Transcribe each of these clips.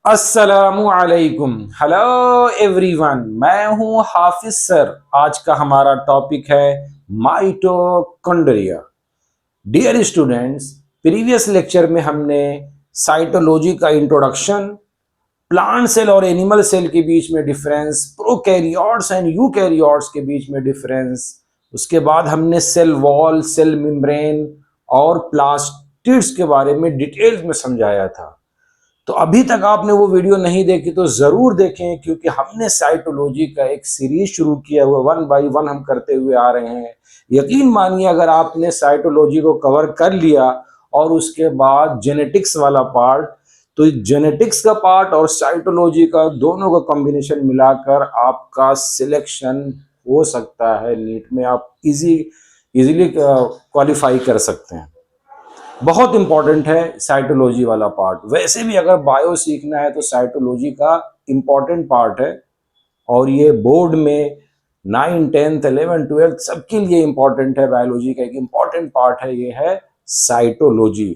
अस्सलामु अलैकुम। Hello everyone, मैं हूं हाफिज सर। आज का हमारा टॉपिक है mitochondria. Dear students, previous lecture में हमने साइटोलॉजी का इंट्रोडक्शन, प्लांट सेल और एनिमल सेल के बीच में डिफरेंस, प्रोकैरियोट्स एंड यूकैरियोट्स के बीच में डिफरेंस, उसके बाद हमने सेल वॉल, सेल मेम्ब्रेन और प्लास्टिड्स के बारे में डिटेल्स में समझाया था। तो अभी तक आपने वो वीडियो नहीं देखी तो जरूर देखें, क्योंकि हमने साइटोलॉजी का एक सीरीज शुरू किया हुआ, वन बाय वन हम करते हुए आ रहे हैं। यकीन मानिए, अगर आपने साइटोलॉजी को कवर कर लिया और उसके बाद जेनेटिक्स वाला पार्ट, तो जेनेटिक्स का पार्ट और साइटोलॉजी का दोनों का कॉम्बिनेशन मिलाकर आपका सिलेक्शन हो सकता है नीट में। आप इजीली क्वालिफाई कर सकते हैं। बहुत इंपॉर्टेंट है साइटोलॉजी वाला पार्ट। वैसे भी अगर बायो सीखना है तो साइटोलॉजी का इंपॉर्टेंट पार्ट है, और ये बोर्ड में 9, 10, 11, 12 सबके लिए इंपॉर्टेंट है। बायोलॉजी का एक इंपॉर्टेंट पार्ट है, ये है साइटोलॉजी।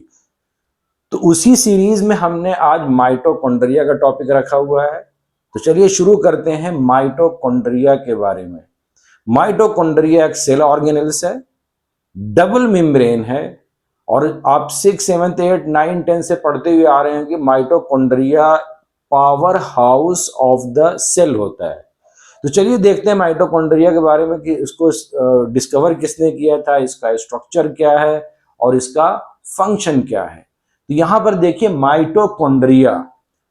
तो उसी सीरीज में हमने आज माइटोकॉन्ड्रिया का टॉपिक रखा हुआ है। तो चलिए शुरू करते हैं माइटोकॉन्ड्रिया के बारे में। माइटोकॉन्ड्रिया एक सेल ऑर्गेनेल्स है, डबल मेम्ब्रेन है, और आप 6, 7, 8, 9, 10 से पढ़ते हुए आ रहे हैं कि mitochondria power house of the cell होता है। तो चलिए देखते हैं माइटोकॉन्ड्रिया के बारे में कि इसको डिस्कवर किसने किया था, इसका स्ट्रक्चर क्या है और इसका फंक्शन क्या है। तो यहां पर देखिए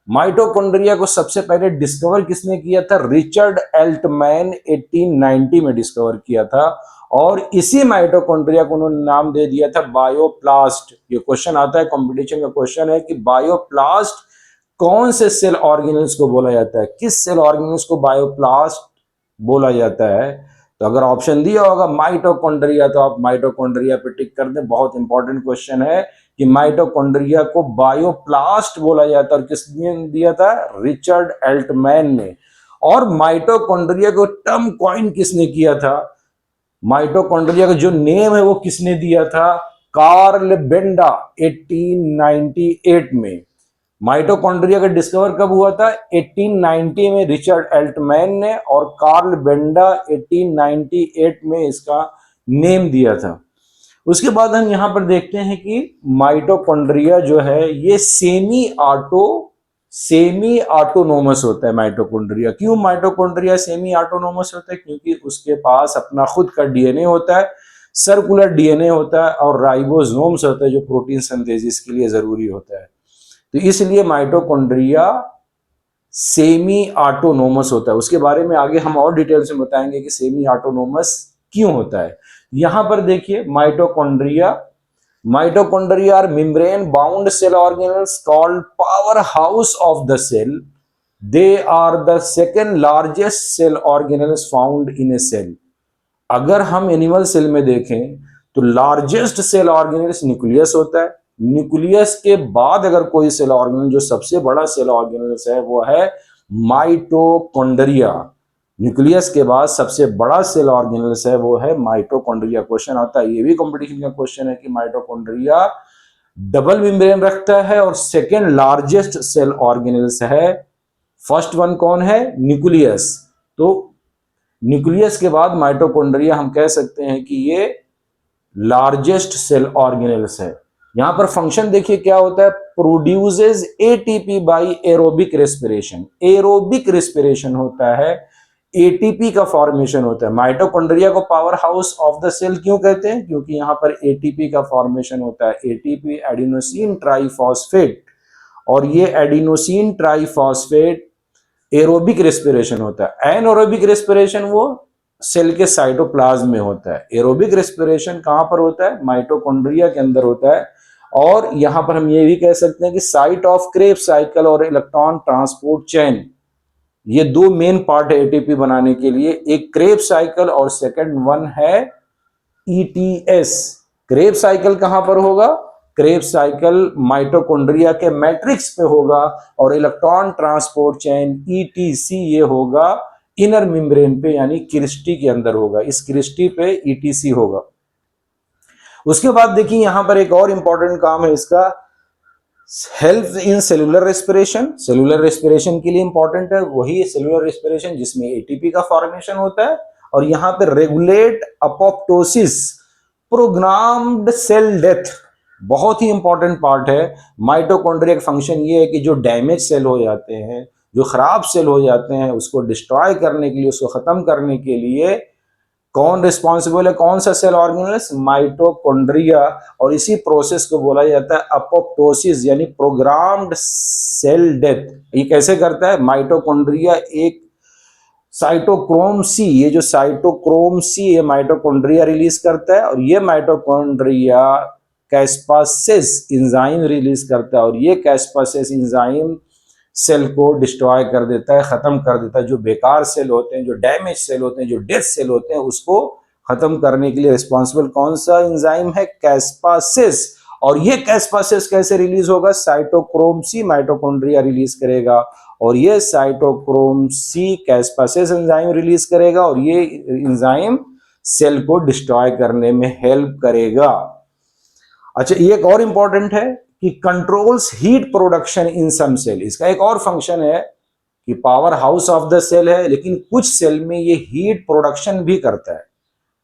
माइटोकॉन्ड्रिया को सबसे पहले डिस्कवर किसने किया था? रिचर्ड एल्टमैन 1890 में डिस्कवर किया था, और इसी माइटोकॉन्ड्रिया को उन्होंने नाम दे दिया था बायोप्लास्ट। ये क्वेश्चन आता है, कंपटीशन का क्वेश्चन है कि बायोप्लास्ट कौन से सेल ऑर्गेनेल्स को बोला जाता है, किस सेल ऑर्गेनेल्स को बायोप्लास्ट बोला जाता है। तो अगर ऑप्शन दिया होगा माइटोकॉन्ड्रिया, तो आप माइटोकॉन्ड्रिया पे टिक कर दें। बहुत इंपॉर्टेंट क्वेश्चन है कि माइटोकॉन्ड्रिया को बायोप्लास्ट बोला जाता है, और किसने दिया था? रिचर्ड एल्टमैन ने। और माइटोकॉन्ड्रिया को टर्म कॉइन किसने किया था? माइटोकॉन्ड्रिया का जो नेम है वो किसने दिया था? कार्ल बेंडा 1898 में। माइटोकॉन्ड्रिया का डिस्कवर कब हुआ था? 1890 में रिचर्ड एल्टमैन ने, और कार्ल बेंडा 1898 में इसका नेम दिया था। उसके बाद हम यहां पर देखते हैं कि माइटोकॉन्ड्रिया जो है ये सेमी ऑटोनोमस होता है। माइटोकॉन्ड्रिया क्यों माइटोकॉन्ड्रिया सेमी ऑटोनोमस होता है? क्योंकि उसके पास अपना खुद का डीएनए होता है, सर्कुलर डीएनए होता है, और राइबोसोम्स होता है जो प्रोटीन सिंथेसिस के लिए जरूरी होता है। तो इसलिए माइटोकॉन्ड्रिया सेमी ऑटोनोमस होता है। उसके बारे में आगे हम और डिटेल से बताएंगे कि सेमी ऑटोनोमस क्यों होता है। यहां पर देखिए Mitochondria are membrane bound cell organelles called powerhouse of the cell. They are the second largest cell organelles found in a cell. अगर हम एनिमल सेल में देखें तो लार्जेस्ट सेल ऑर्गेनेल्स न्यूक्लियस होता है। न्यूक्लियस के बाद अगर कोई सेल ऑर्गेनल, जो सबसे बड़ा सेल ऑर्गेनल्स है, वो है माइटोकॉन्ड्रिया। न्यूक्लियस के बाद सबसे बड़ा सेल ऑर्गेनल्स है वो है माइटोकॉन्ड्रिया। क्वेश्चन आता है, ये भी कंपटीशन का क्वेश्चन है कि माइटोकॉन्ड्रिया डबल मेम्ब्रेन रखता है और सेकेंड लार्जेस्ट सेल ऑर्गेनल्स है। फर्स्ट वन कौन है? न्यूक्लियस। तो न्यूक्लियस के बाद माइटोकॉन्ड्रिया हम कह सकते हैं कि ये लार्जेस्ट सेल ऑर्गेनल्स है। यहां पर फंक्शन देखिए क्या होता है? Produces ATP by aerobic respiration. Aerobic respiration होता है, एटीपी का फॉर्मेशन होता है। माइटोकॉन्ड्रिया को power house of the cell क्यों कहते हैं? क्योंकि यहां पर एटीपी का फॉर्मेशन होता है, एटीपी एडिनोसिन ट्राइफॉस्फेट, और ये एडिनोसिन ट्राइफॉस्फेट एरोबिक रेस्पिरेशन होता है। एनएरोबिक रेस्पिरेशन वो सेल के साइटोप्लाज्म में होता है। एरोबिक रेस्पिरेशन कहां पर होता है? माइटोकॉन्ड्रिया के अंदर होता है। और यहां पर हम ये भी कह सकते हैं कि साइट ऑफ क्रेब्स साइकिल और इलेक्ट्रॉन ट्रांसपोर्ट चेन, ये दो मेन पार्ट है एटीपी बनाने के लिए। एक क्रेब्स साइकिल और सेकंड वन है ईटीएस। क्रेब्स साइकिल कहां पर होगा? क्रेब्स साइकिल माइटोकॉन्ड्रिया के मैट्रिक्स पे होगा, और इलेक्ट्रॉन ट्रांसपोर्ट चेन ईटीसी ये होगा इनर मेम्ब्रेन पे, यानी क्रिस्टी के अंदर होगा। इस क्रिस्टी पे ईटीसी होगा। उसके बाद देखिए यहां पर एक और इंपॉर्टेंट काम है इसका, help in cellular respiration, cellular respiration के लिए इंपॉर्टेंट है वही सेलुलर रेस्पिरेशन जिसमें एटीपी का फॉर्मेशन होता है। और यहां पे regulate apoptosis, programmed cell death, बहुत ही इंपॉर्टेंट पार्ट है। माइटोकॉन्ड्रिया का फंक्शन ये है कि जो डैमेज सेल हो जाते हैं, जो खराब सेल हो जाते हैं, उसको डिस्ट्रॉय करने के लिए, उसको खत्म करने के लिए कौन रिस्पॉन्सिबल है, कौन सा सेल ऑर्गेनेल्स, माइटोकॉन्ड्रिया। और इसी प्रोसेस को बोला जाता है अपोप्टोसिस यानी प्रोग्राम्ड सेल डेथ। ये कैसे करता है? माइटोकॉन्ड्रिया एक साइटोक्रोम सी, ये जो साइटोक्रोम सी ये माइटोकॉन्ड्रिया रिलीज करता है, और ये माइटोकॉन्ड्रिया कैस्पासेस एंजाइम रिलीज करता है, और ये कैस्पासेस एंजाइम सेल को डिस्ट्रॉय कर देता है, खत्म कर देता है। जो बेकार सेल होते हैं, जो डैमेज सेल होते हैं, जो डेथ सेल होते हैं, उसको खत्म करने के लिए रिस्पॉन्सिबल कौन सा एंजाइम है? कैस्पासेस। और ये कैस्पासेस कैसे रिलीज होगा? साइटोक्रोम सी माइटोकॉन्ड्रिया रिलीज करेगा, और ये साइटोक्रोम सी कैस्पासेस एंजाइम रिलीज करेगा, और ये एंजाइम सेल को डिस्ट्रॉय करने में हेल्प करेगा। अच्छा, ये एक और इंपॉर्टेंट है कि controls heat production in some cell. इसका एक और फंक्शन है कि power house of the cell है, लेकिन कुछ सेल में ये हीट प्रोडक्शन भी करता है।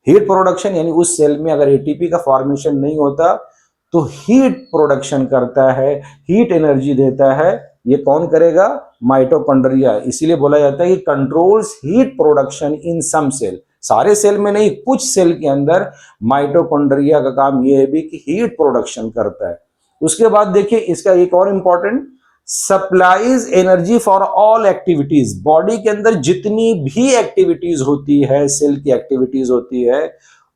हीट प्रोडक्शन यानी उस सेल में अगर एटीपी का फॉर्मेशन नहीं होता तो हीट प्रोडक्शन करता है, हीट एनर्जी देता है। ये कौन करेगा? माइटोकॉन्ड्रिया। इसीलिए बोला जाता है कि controls heat production in some cell. सारे सेल में नहीं, कुछ सेल के अंदर माइटोकॉन्ड्रिया का काम यह है भी कि हीट प्रोडक्शन करता है। उसके बाद देखिए इसका एक और important, supplies energy for all activities. Body के अंदर जितनी भी एक्टिविटीज होती है, सेल की एक्टिविटीज होती है,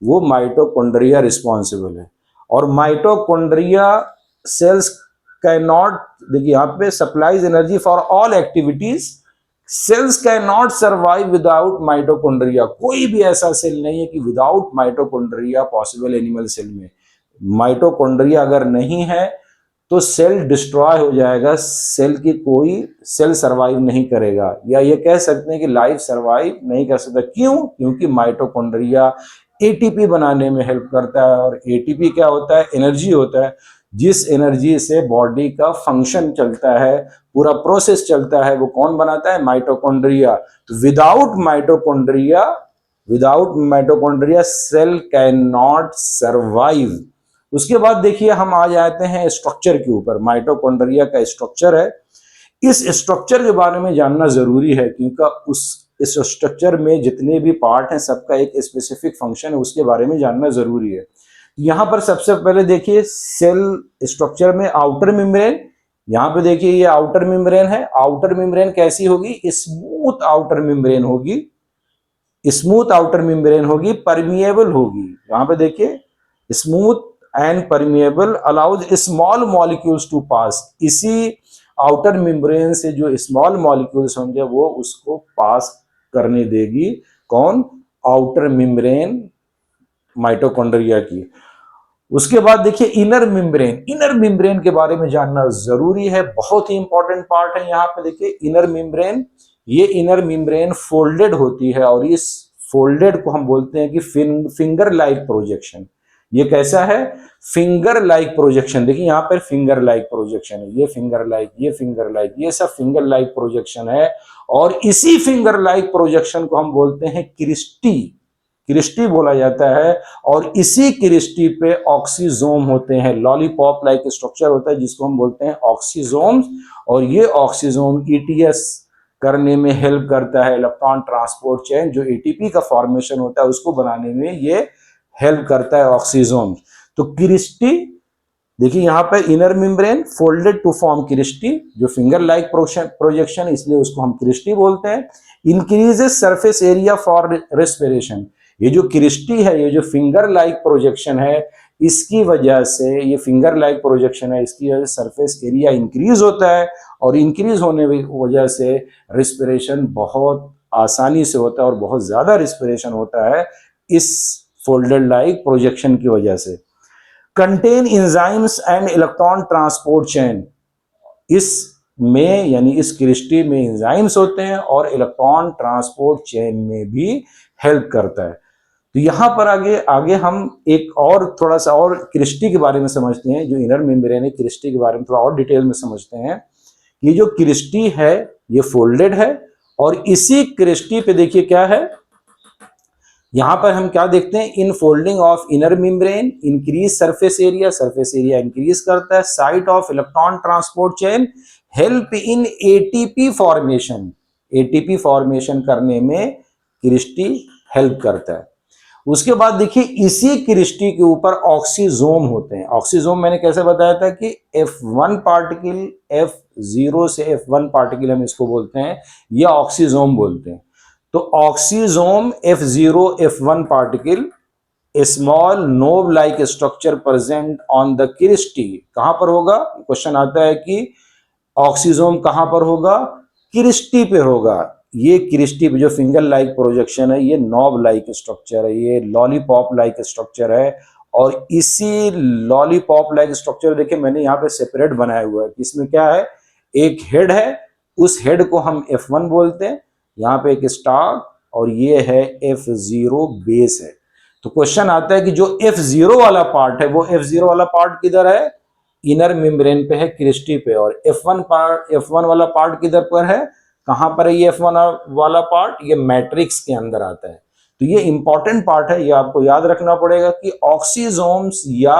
वो माइटोकॉन्ड्रिया रिस्पॉन्सिबल है। और माइटोकॉन्ड्रिया सेल्स कैन नॉट, देखिए यहां पे supplies energy for all activities, cells can not survive without mitochondria. कोई भी ऐसा सेल नहीं है कि without mitochondria possible animal cell में। माइटोकॉन्ड्रिया अगर नहीं है तो सेल डिस्ट्रॉय हो जाएगा, सेल की कोई सेल सर्वाइव नहीं करेगा, या ये कह सकते हैं कि लाइफ सर्वाइव नहीं कर सकता। क्यों? क्योंकि माइटोकॉन्ड्रिया एटीपी बनाने में हेल्प करता है, और एटीपी क्या होता है? एनर्जी होता है, जिस एनर्जी से बॉडी का फंक्शन चलता है, पूरा प्रोसेस चलता है, वो कौन बनाता है? माइटोकॉन्ड्रिया। तो without mitochondria cell can not survive. उसके बाद देखिए हम आ जाते हैं स्ट्रक्चर के ऊपर। माइटोकॉन्ड्रिया का स्ट्रक्चर है, इस स्ट्रक्चर के बारे में जानना जरूरी है, क्योंकि इस स्ट्रक्चर में जितने भी पार्ट हैं सबका एक स्पेसिफिक फंक्शन है, उसके बारे में जानना जरूरी है। यहां पर सबसे पहले देखिए सेल स्ट्रक्चर में आउटर मेम्ब्रेन। यहां पे देखिए ये आउटर मेम्ब्रेन है। आउटर मेम्ब्रेन कैसी होगी? स्मूथ आउटर मेम्ब्रेन होगी, स्मूथ आउटर मेम्ब्रेन होगी, परमिएबल होगी। यहां पे देखिए smooth and permeable, allows small molecules to pass. इसी आउटर मेम्ब्रेन से जो स्मॉल मॉलिक्यूल्स होंगे वो उसको पास करने देगी। कौन? आउटर मेम्ब्रेन माइटोकॉन्ड्रिया की। उसके बाद देखिए इनर मेम्ब्रेन। इनर मेम्ब्रेन के बारे में जानना जरूरी है, बहुत ही इंपॉर्टेंट पार्ट है। यहाँ पे देखिए इनर मेम्ब्रेन, ये इनर मेम्ब्रेन फोल्डेड होती है, और इस फोल्डेड को हम बोलते हैं कि फिंगर लाइक प्रोजेक्शन। ये कैसा है? Finger like projection. देखिए यहाँ पर फिंगर लाइक प्रोजेक्शन है, ये फिंगर लाइक, ये फिंगर लाइक, ये सब फिंगर लाइक प्रोजेक्शन है। और इसी फिंगर लाइक प्रोजेक्शन को हम बोलते हैं क्रिस्टी, क्रिस्टी बोला जाता है। और इसी क्रिस्टी पे ऑक्सीजोम होते हैं, लॉलीपॉप लाइक स्ट्रक्चर होता है जिसको हम बोलते हैं ऑक्सीजोम। और ये ऑक्सीजोम ईटीएस करने में हेल्प करता है, इलेक्ट्रॉन ट्रांसपोर्ट चेन, जो एटीपी का फॉर्मेशन होता है उसको बनाने में ये हेल्प करता है ऑक्सीजोम। तो क्रिस्टी देखिए यहाँ पर inner membrane folded to form cristae, जो फिंगर लाइक प्रोजेक्शन, इसलिए उसको हम क्रिस्टी बोलते हैं। Increases surface area for respiration. ये जो क्रिस्टी है, ये जो फिंगर लाइक प्रोजेक्शन है, इसकी वजह से, ये फिंगर लाइक प्रोजेक्शन है, इसकी वजह से सरफेस एरिया इंक्रीज होता है, और इंक्रीज होने की वजह से रिस्पिरेशन बहुत आसानी से होता है, और बहुत ज्यादा रिस्पिरेशन होता है इस फोल्डेड लाइक प्रोजेक्शन की वजह से। Contain enzymes and electron transport chain. इसमें यानी इस क्रिस्टी में एंजाइम्स होते हैं और इलेक्ट्रॉन ट्रांसपोर्ट चेन में भी हेल्प करता है। तो यहाँ पर आगे आगे हम एक और थोड़ा सा और क्रिस्टी के बारे में समझते हैं, जो इनर मेम्ब्रेन है क्रिस्टी के बारे में थोड़ा और डिटेल में समझते हैं। ये जो क्रिस्टी है ये फोल्डेड है, और इसी क्रिस्टी पे देखिए क्या है, यहां पर हम क्या देखते हैं, in folding of inner membrane increase surface area increase करता है, site of electron transport chain help in ATP formation, ATP formation करने में क्रिस्टी हेल्प करता है। उसके बाद देखिए इसी क्रिस्टी के ऊपर ऑक्सीजोम होते हैं। ऑक्सीजोम मैंने कैसे बताया था कि F1 पार्टिकल, F0 से F1 पार्टिकल हम इसको बोलते हैं, या ऑक्सीजोम बोलते हैं। तो oxysome F0 F1 particle small knob like structure present on the cristae, कहां पर होगा, क्वेश्चन आता है कि ऑक्सीजोम कहां पर होगा, क्रिस्टी पे होगा। ये क्रिस्टी पे जो फिंगर लाइक प्रोजेक्शन है, ये नॉब लाइक स्ट्रक्चर है, ये लॉलीपॉप लाइक स्ट्रक्चर है। और इसी लॉलीपॉप लाइक स्ट्रक्चर देखिए मैंने यहाँ पे सेपरेट बनाया हुआ है, इसमें क्या है, एक हेड है, उस हेड को हम F1 बोलते हैं, यहाँ पे एक स्टार, और ये है F0 बेस है। तो क्वेश्चन आता है कि जो F0 वाला पार्ट है, वो F0 वाला पार्ट किधर है, इनर मेम्ब्रेन पे है, क्रिस्टी पे। और F1 वाला पार्ट किधर पर है, कहां पर है ये F1 वाला पार्ट, ये मैट्रिक्स के अंदर आता है। तो ये इंपॉर्टेंट पार्ट है, ये आपको याद रखना पड़ेगा कि ऑक्सीजोम्स या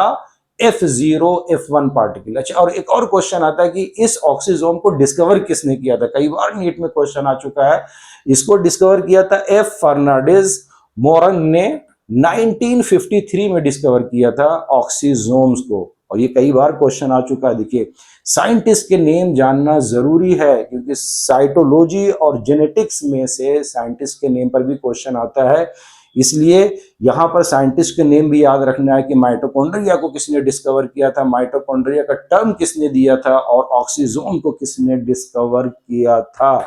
F0 F1 पार्टिकल। अच्छा, और एक और क्वेश्चन आता है कि इस ऑक्सीजोम को डिस्कवर किसने किया था, कई बार नीट में क्वेश्चन आ चुका है। इसको डिस्कवर किया था F फर्नांडिस मोरन ने 1953 में डिस्कवर किया था ऑक्सीजोम्स को, और ये कई बार क्वेश्चन आ चुका है। देखिए साइंटिस्ट के नेम जानना जरूरी है, क्योंकि साइटोलॉजी और जेनेटिक्स में से साइंटिस्ट के नेम पर भी क्वेश्चन आता है, इसलिए यहां पर साइंटिस्ट के नेम भी याद रखना है कि माइटोकॉन्ड्रिया को किसने डिस्कवर किया था, माइटोकॉन्ड्रिया का टर्म किसने दिया था, और ऑक्सीजोम को किसने डिस्कवर किया था।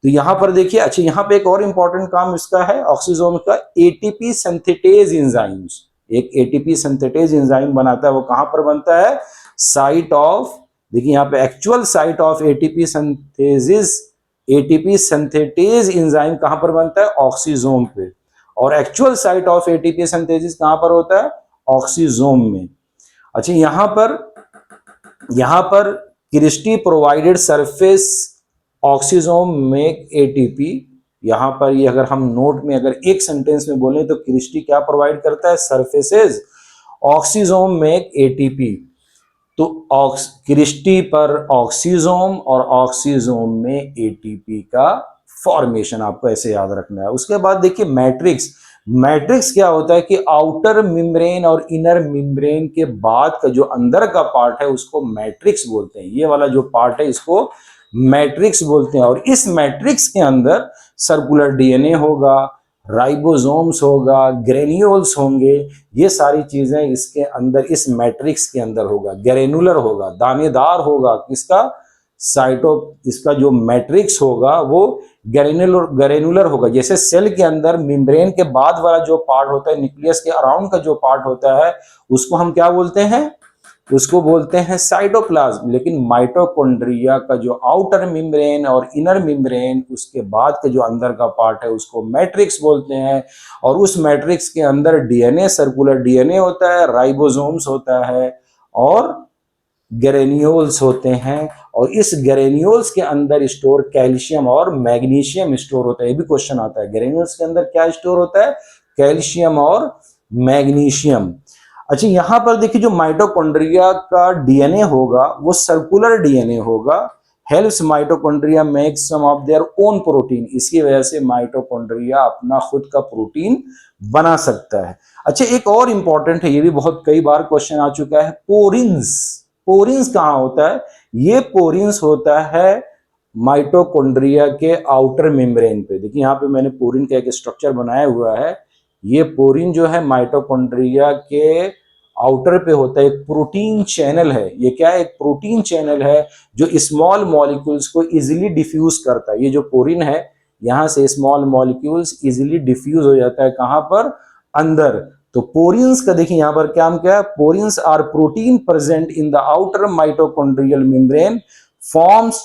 तो यहां पर देखिए, अच्छा यहां पे एक और इंपॉर्टेंट काम इसका है ऑक्सीजोम का, एटीपी सिंथेटेज एंजाइम्स, एक एटीपी सिंथेटेज एंजाइम बनाता है, वो कहां पर बनता है, साइट ऑफ, देखिए यहां पे actual site of ATP synthesis, ATP synthetase enzyme कहां पर बनता है, ऑक्सीजोम पे। और actual site of ATP synthesis कहां पर होता है, ऑक्सीजोम में। अच्छा यहां पर cristae provided surface oxysome make ATP, यहां पर ये अगर हम नोट में अगर एक सेंटेंस में बोलें तो क्रिस्टी क्या प्रोवाइड करता है, सरफेसेस ऑक्सीजोम मेक एटीपी। तो क्रिस्टी पर ऑक्सीजोम और ऑक्सीजोम में एटीपी का फॉर्मेशन, आपको ऐसे याद रखना है। उसके बाद देखिए मैट्रिक्स, मैट्रिक्स क्या होता है कि आउटर मेम्ब्रेन और इनर मेम्ब्रेन के बाद का जो अंदर का पार्ट है उसको मैट्रिक्स बोलते हैं, ये वाला जो पार्ट है इसको मैट्रिक्स बोलते हैं। और इस मैट्रिक्स के अंदर सर्कुलर डीएनए होगा, राइबोसोम्स होगा, ग्रेन्यूल्स होंगे, ये सारी चीजें इसके अंदर, इस मैट्रिक्स के अंदर होगा। ग्रेनुलर होगा, दानेदार होगा, किसका, साइटो, इसका जो मैट्रिक्स होगा वो ग्रेनुलर होगा। जैसे सेल के अंदर मेम्ब्रेन के बाद वाला जो पार्ट होता है, न्यूक्लियस के अराउंड का जो पार्ट होता है, उसको हम क्या बोलते हैं, उसको बोलते हैं साइटोप्लाज्म। लेकिन माइटोकॉन्ड्रिया का जो आउटर मेम्ब्रेन और इनर मेम्ब्रेन, उसके बाद के जो अंदर का पार्ट है उसको मैट्रिक्स बोलते हैं। और उस मैट्रिक्स के अंदर डीएनए, सर्कुलर डीएनए होता है, राइबोसोम्स होता है, और ग्रेन्यूल्स होते हैं। और इस ग्रेन्यूल्स के अंदर स्टोर कैल्शियम और मैग्नीशियम स्टोर होता है। ये भी क्वेश्चन आता है, ग्रेन्यूल्स के अंदर क्या स्टोर होता है, कैल्शियम और मैग्नीशियम। अच्छा यहां पर देखिए जो माइटोकॉन्ड्रिया का डीएनए होगा वो सर्कुलर डीएनए होगा, helps mitochondria make some of their own protein, इसकी वजह से माइटोकॉन्ड्रिया अपना खुद का प्रोटीन बना सकता है। अच्छा एक और इंपॉर्टेंट है, ये भी बहुत कई बार क्वेश्चन आ चुका है, पोरिन्स, पोरिन्स कहां होता है, ये पोरिन्स होता है माइटोकॉन्ड्रिया के आउटर मेम्ब्रेन पे। देखिए यहाँ पे मैंने पोरिन का एक स्ट्रक्चर बनाया हुआ है, ये पोरिन जो है माइटोकॉन्ड्रिया के आउटर पे होता है, एक प्रोटीन चैनल है। ये क्या है, एक प्रोटीन चैनल है जो स्मॉल मॉलिक्यूल्स को इजीली डिफ्यूज करता है। ये जो पोरिन है, यहां से स्मॉल मॉलिक्यूल्स इजीली डिफ्यूज हो जाता है, कहां पर, अंदर। तो पोरिन्स का देखिए यहां पर क्या है, porins are protein present in the outer mitochondrial membrane forms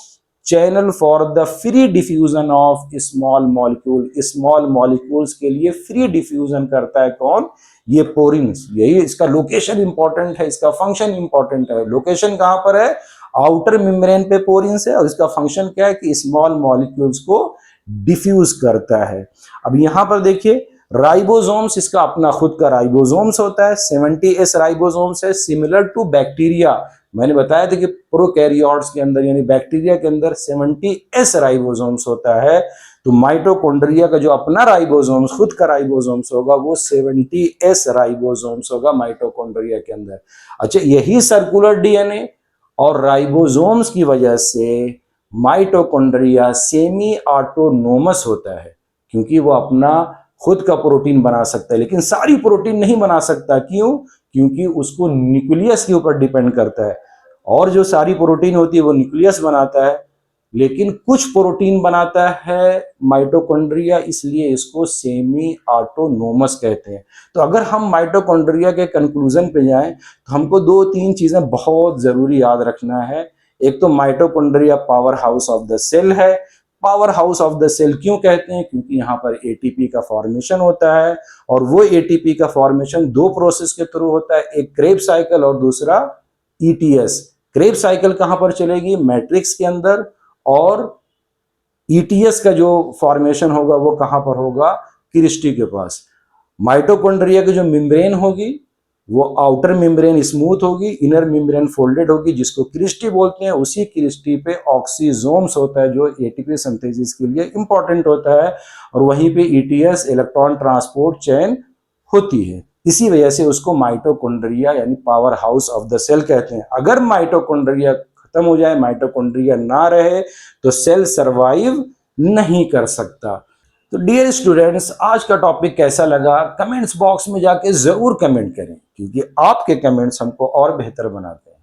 channel for the free diffusion of small molecule. Small molecules के लिए फ्री डिफ्यूजन करता है कौन? ये पोरिन्स। यही इसका लोकेशन इंपॉर्टेंट है, इसका फंक्शन इंपॉर्टेंट है। लोकेशन कहां पर है? आउटर मेम्ब्रेन पे पोरिन्स है, और इसका फंक्शन क्या है कि स्मॉल मॉलिक्यूल्स को डिफ्यूज करता है। अब यहां पर देखिए राइबोसोम्स, इसका अपना खुद का राइबोसोम्स होता है, 70S राइबोसोम्स है, सिमिलर टू बैक्टीरिया। मैंने बताया था कि प्रोकैरियोट्स के अंदर यानी बैक्टीरिया के अंदर 70S राइबोसोम्स होता है, तो माइटोकॉन्ड्रिया का जो अपना राइबोसोम्स, खुद का राइबोसोम्स होगा, वो 70S राइबोसोम्स होगा माइटोकॉन्ड्रिया के अंदर। अच्छा, यही सर्कुलर डीएनए और राइबोसोम्स की वजह से माइटोकॉन्ड्रिया सेमी ऑटोनोमस होता है, क्योंकि वो अपना खुद का प्रोटीन बना सकता है, लेकिन सारी प्रोटीन नहीं बना सकता। क्यों? क्योंकि उसको न्यूक्लियस के ऊपर डिपेंड करता है, और जो सारी प्रोटीन होती है वो न्यूक्लियस बनाता है, लेकिन कुछ प्रोटीन बनाता है माइटोकॉन्ड्रिया, इसलिए इसको सेमी ऑटोनोमस कहते हैं। तो अगर हम माइटोकॉन्ड्रिया के कंक्लूजन पे जाएं तो हमको 2-3 चीजें बहुत जरूरी याद रखना है। एक तो mitochondria power house of the cell है। Power house of the cell क्यों कहते हैं? क्योंकि यहाँ पर एटीपी का फॉर्मेशन होता है, और वो एटीपी का फॉर्मेशन 2 प्रोसेस के थ्रू होता है, एक क्रेब साइकिल और दूसरा ईटीएस। क्रेब साइकिल कहां पर चलेगी? मैट्रिक्स के अंदर, और ईटीएस का जो फॉर्मेशन होगा वो कहां पर होगा? क्रिस्टी के पास। माइटोकॉन्ड्रिया की जो मेम्ब्रेन होगी वो आउटर मेम्ब्रेन स्मूथ होगी, इनर मेम्ब्रेन फोल्डेड होगी, जिसको क्रिस्टी बोलते हैं। उसी क्रिस्टी पे ऑक्सीजोम्स होता है जो एटीपी सिंथेसिस के लिए इंपॉर्टेंट होता है, और वहीं पे ईटीएस इलेक्ट्रॉन ट्रांसपोर्ट चेन होती है। इसी वजह से उसको माइटोकॉन्ड्रिया यानी power house of the cell कहते हैं। अगर माइटोकॉन्ड्रिया खत्म हो जाए, माइटोकॉन्ड्रिया ना रहे, तो सेल सरवाइव नहीं कर सकता। तो डियर स्टूडेंट्स, आज का टॉपिक कैसा लगा कमेंट्स बॉक्स में जाके जरूर कमेंट करें, क्योंकि आपके कमेंट्स हमको और बेहतर बनाते हैं।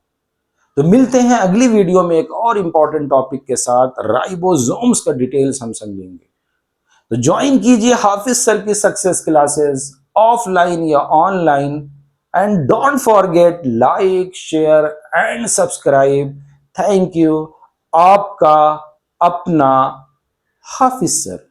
तो मिलते हैं अगली वीडियो में एक और इंपॉर्टेंट टॉपिक के साथ, राइबोसोम्स का डिटेल्स हम समझेंगे। तो ज्वाइन कीजिए हाफिज सर की सक्सेस क्लासेस, ऑफलाइन या online, and don't forget like, share and subscribe. Thank you. आपका अपना हाफिज सर।